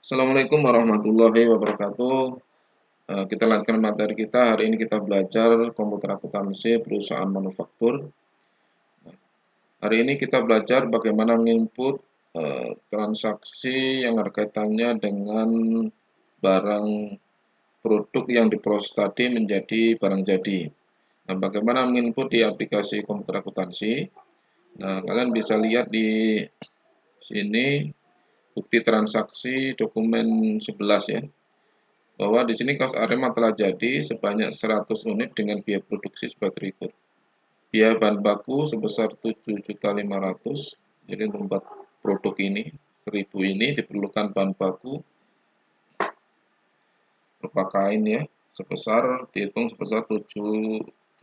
Assalamualaikum warahmatullahi wabarakatuh. Kita lanjutkan materi kita. Hari ini kita belajar komputer akuntansi perusahaan manufaktur. Hari ini kita belajar bagaimana menginput transaksi yang ada kaitannya dengan barang produk yang diproses tadi menjadi barang jadi. Nah, bagaimana menginput di aplikasi komputer akuntansi? Nah, kalian bisa lihat di sini bukti transaksi dokumen 11 ya. Bahwa di sini kaos Arema telah jadi sebanyak 100 unit dengan biaya produksi sebagai berikut. Biaya bahan baku sebesar 7.500.000. Jadi untuk membuat produk ini 1000 ini diperlukan bahan baku berupa kain ya, dihitung sebesar 7.500.000.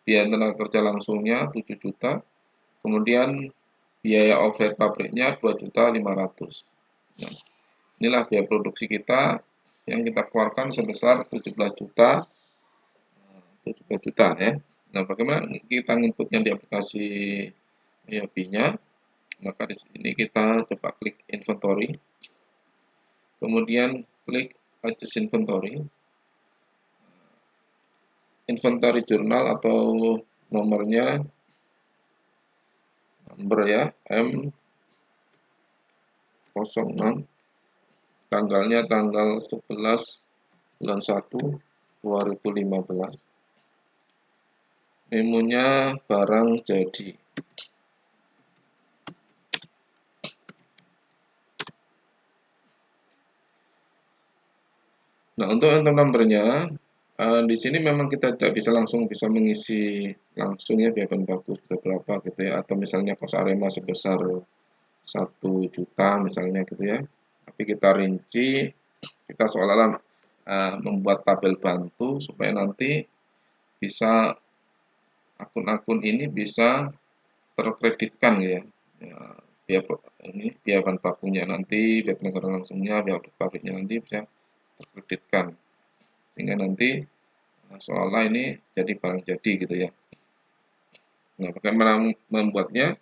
Biaya tenaga kerja langsungnya 7 juta. Kemudian biaya overhead pabriknya 2.500.000. Nah, inilah biaya produksi kita yang kita keluarkan sebesar 17 juta ya. Nah, bagaimana kita inputnya di aplikasi ERP-nya? Maka di sini kita coba klik inventory. Kemudian klik adjust inventory. Inventory jurnal atau nomornya ya M06. Tanggalnya tanggal 11 bulan 1 2015. Memonya barang jadi. Nah, untuk enter number-nya, di sini memang kita tidak bisa langsung mengisi langsung ya biaya bahan baku berapa gitu ya, atau misalnya kos Arema sebesar 1 juta misalnya gitu ya. Tapi kita rinci, kita seolah-olah membuat tabel bantu supaya nanti bisa akun-akun ini bisa terkreditkan ya. Biaya bahan bakunya nanti, biaya tenaga langsungnya, biaya pabriknya nanti bisa terkreditkan. Sehingga nanti seolah ini jadi barang jadi gitu ya. Nah, bagaimana membuatnya?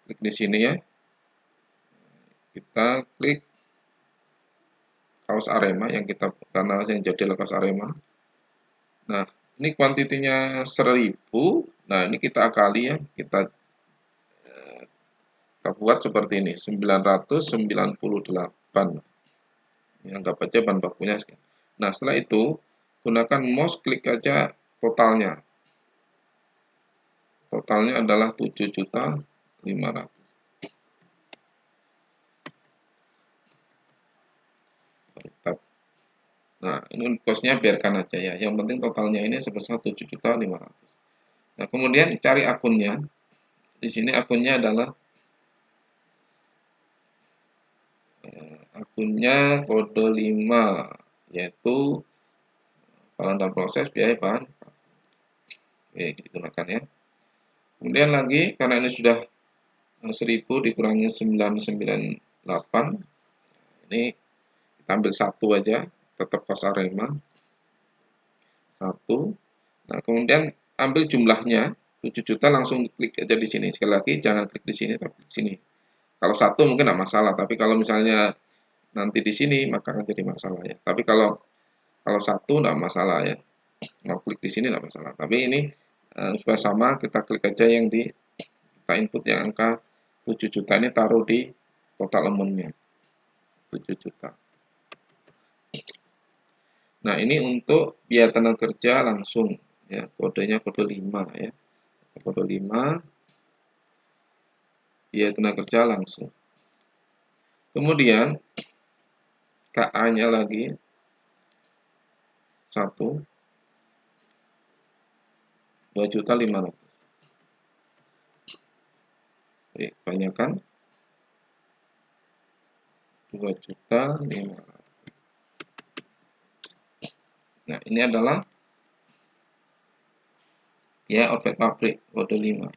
Klik di sini ya. Kita klik kaos Arema karena yang jadi adalah kaos Arema. Nah, ini kuantitinya 1000. Nah, ini kita akali ya. Kita buat seperti ini, 998. Ini anggap aja bahan bakunya sekian. Nah, setelah itu gunakan mouse, klik aja totalnya. Totalnya adalah 7.500.000. Nah, ini cost-nya biarkan aja ya. Yang penting totalnya ini sebesar 7.500.000. Nah, kemudian cari akunnya. Di sini akunnya adalah kode 5, yaitu kalau dalam proses biaya bahan. Oke, digunakan ya. Kemudian lagi, karena ini sudah 1000 dikurangi 998, ini kita ambil 1 aja, tetap kos Arema 1. Nah, kemudian ambil jumlahnya 7 juta, langsung klik aja di sini. Sekali lagi jangan klik di sini, tapi di sini. Kalau 1 mungkin tidak masalah, tapi kalau misalnya nanti di sini maka akan jadi masalah ya. Tapi kalau 1 tidak masalah ya. Mau klik di sini tidak masalah. Tapi ini supaya sama, kita klik aja yang kita input yang angka 7 juta ini, taruh di total amount-nya 7 juta. Nah, ini untuk biaya tenaga kerja langsung ya, kodenya kode 5 ya. Kode 5 biaya tenaga kerja langsung. Kemudian KA-nya lagi 1, 2.500.000. Oke, kebanyakan 2.500.000. Nah, ini adalah ya overhead pabrik kode 5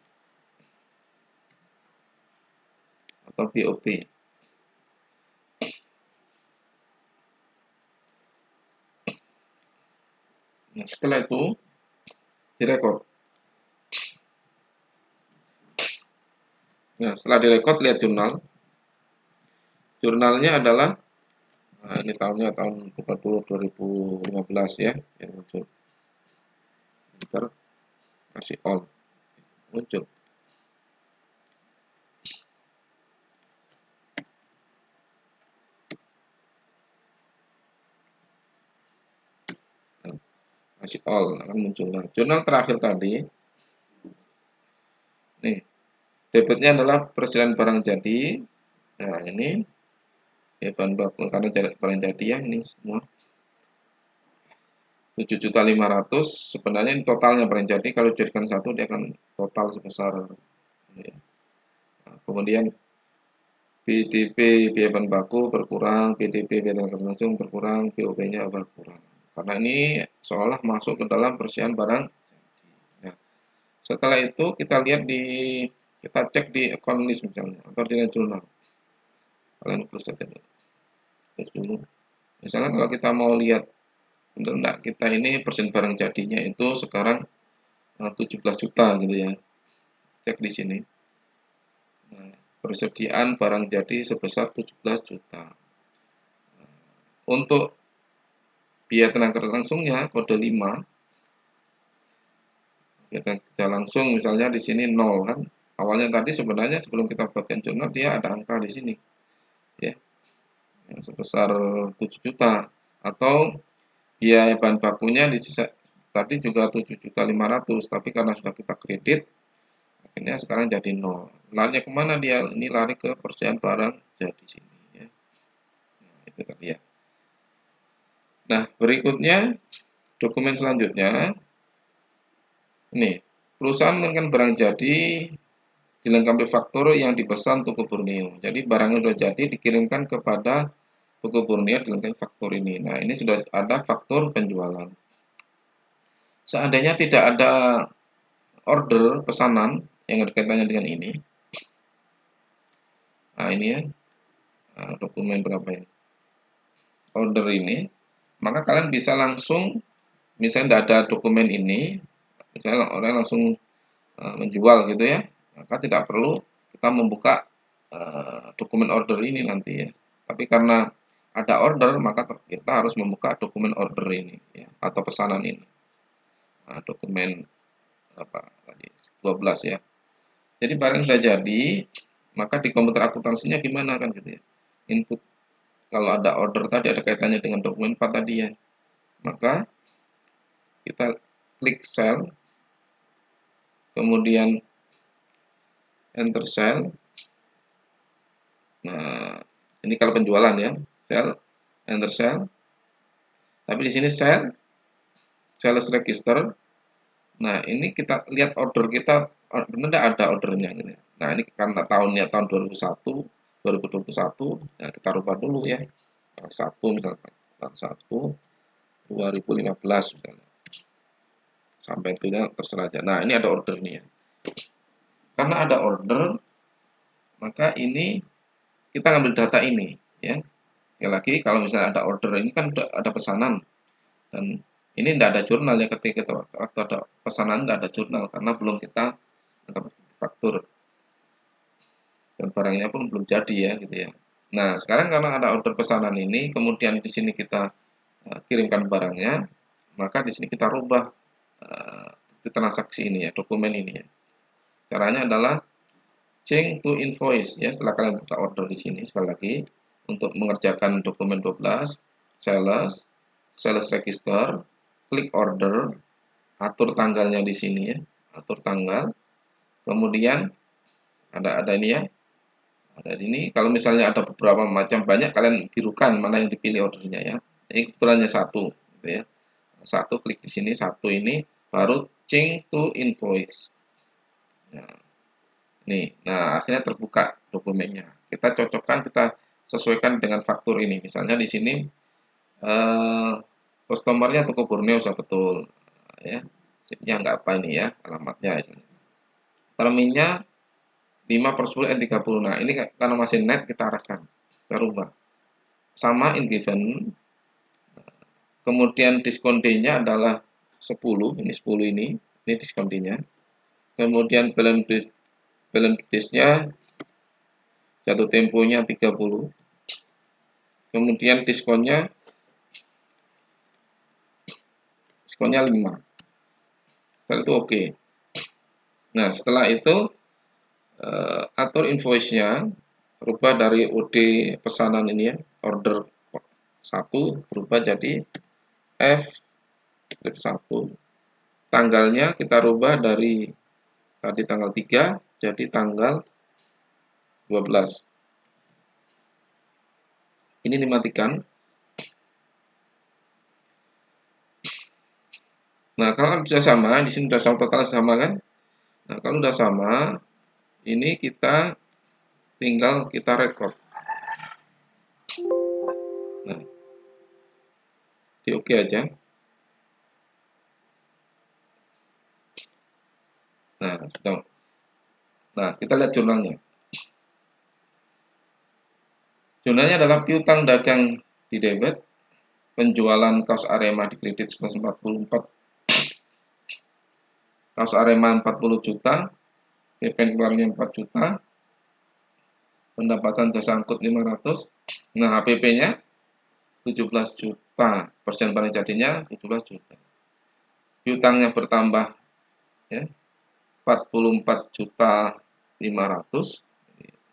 atau BOP. Nah, setelah itu direkod. Nah, setelah direkod, lihat jurnal. Jurnalnya adalah Nah, ini tahunnya tahun bukan dulu 2015 ya, yang muncul. Enter, kasih all, muncul. Nah, kasih all, akan muncul. Nah, jurnal terakhir tadi, nih, debitnya adalah presiden barang jadi. Nah, ini ya bahan baku karena barang jadi ya, ini semua 7.500.000. Sebenarnya ini totalnya barang jadi, kalau dijadikan satu dia akan total sebesar ini ya. Nah, kemudian PDB biaya bahan baku berkurang, PDB biaya tenaga langsung berkurang, BOP-nya berkurang. Karena ini seolah masuk ke dalam persiapan barang. Nah, setelah itu kita cek di account list misalnya atau di jurnal. Kalian close saja dulu. Misalnya kalau kita mau lihat benar enggak kita ini persen barang jadinya itu sekarang 17 juta gitu ya. Cek di sini. Nah, persediaan barang jadi sebesar 17 juta. Untuk biaya tenaga langsungnya kode 5. Kita langsung misalnya di sini 0 kan. Awalnya tadi sebenarnya sebelum kita buatkan jurnal dia ada angka di sini. Ya, yang sebesar 7 juta atau biaya bahan bakunya di sisa tadi juga 7.500.000, tapi karena sudah kita kredit akhirnya sekarang jadi 0. Larinya kemana dia? Ini lari ke persediaan barang jadi sini ya. Nah, itu tadi ya. Nah, berikutnya dokumen selanjutnya ini perusahaan mengenakan barang jadi dilengkapi faktur yang dipesan toko Borneo. Jadi barangnya sudah jadi dikirimkan kepada toko Borneo dilengkapi faktur ini. Nah, ini sudah ada faktur penjualan. Seandainya tidak ada order pesanan yang ada kaitannya dengan ini. Nah, ini ya. Nah, dokumen berapa ini? Order ini. Maka kalian bisa langsung, misalnya tidak ada dokumen ini, misalnya orang langsung menjual gitu ya, maka tidak perlu kita membuka dokumen order ini nanti ya. Tapi karena ada order, maka kita harus membuka dokumen order ini ya, atau pesanan ini. Nah, dokumen apa tadi 12 ya. Jadi barang sudah jadi, maka di komputer akuntansinya gimana kan gitu ya. Input kalau ada order tadi ada kaitannya dengan dokumen 4 tadi ya. Maka kita klik sel, kemudian enter sel. Nah, ini kalau penjualan ya, sel, enter sel. Tapi di sini sales register. Nah, ini kita lihat order kita, benar ada ordernya gitu. Nah, ini karena tahunnya tahun 2021, nah kita rubah dulu ya. Tanggal 1 misalnya, tanggal 1 2015 misalnya. Sampai itu ya terserah aja. Nah, ini ada order nih ya. Karena ada order, maka ini kita ngambil data ini ya. Sekali lagi kalau misalnya ada order ini kan ada pesanan dan ini tidak ada jurnal ya ketika kita waktu ada pesanan tidak ada jurnal karena belum kita faktur dan barangnya pun belum jadi ya gitu ya. Nah sekarang karena ada order pesanan ini kemudian di sini kita kirimkan barangnya maka di sini kita rubah transaksi ini ya dokumen ini ya. Caranya adalah change to invoice ya setelah kalian buka order di sini sekali lagi untuk mengerjakan dokumen 12 sales register klik order atur tanggalnya di sini ya atur tanggal kemudian ada ini ya ada ini kalau misalnya ada beberapa macam banyak kalian birukan mana yang dipilih ordernya ya ini kebetulannya satu gitu ya satu klik di sini satu ini baru change to invoice nah, nih, nah akhirnya terbuka dokumennya. Kita cocokkan, kita sesuaikan dengan faktur ini. Misalnya di sini customernya toko Borneo sudah betul, ya. Sipnya nggak apa ini ya, alamatnya. Terminnya 5/10 N30. Nah ini karena masih net kita arahkan, kita rubah. Sama in given. Kemudian diskon D-nya adalah 10, ini 10 ini diskon D-nya. Kemudian balance days-nya jatuh temponya 30. kemudian diskonnya 5. Setelah itu oke. Nah, setelah itu atur invoice-nya, rubah dari OD pesanan ini ya, order 1 berubah jadi F-1. Tanggalnya kita rubah dari tadi tanggal 3 jadi tanggal 12. Ini dimatikan. Nah, kalau sudah sama, di sini sudah sama, total sama kan? Nah, kalau sudah sama, ini kita tinggal kita record. Nah, di oke aja. Nah, sudah. Nah, kita lihat jurnalnya. Jurnalnya adalah piutang dagang di debit, penjualan kaos Arema di kredit 144, kaos Arema 40 juta, PP keluarnya 4 juta, pendapatan jasa angkut 500. Nah, HPP-nya 17 juta, persen paling jadinya 17 juta. Piutangnya bertambah ya, 44 juta 500.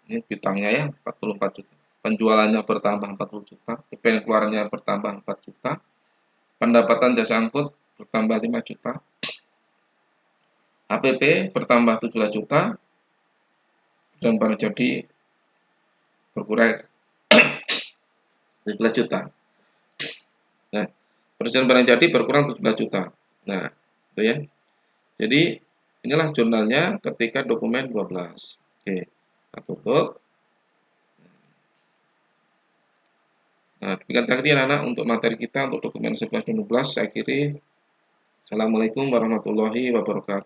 Ini piutangnya ya, 44 juta. Penjualannya bertambah 40 juta, PP keluarnya bertambah 4 juta. Pendapatan jasa angkut bertambah 5 juta. HPP bertambah 17 juta dan paling jadi berkurang 17 juta. Nah, persen barang jadi berkurang 17 juta. Nah, itu ya. Jadi, inilah jurnalnya ketika dokumen 12. Oke, kita tutup. Nah, demikian tadi anak-anak untuk materi kita untuk dokumen 11 dan 12 saya akhiri. Assalamualaikum warahmatullahi wabarakatuh.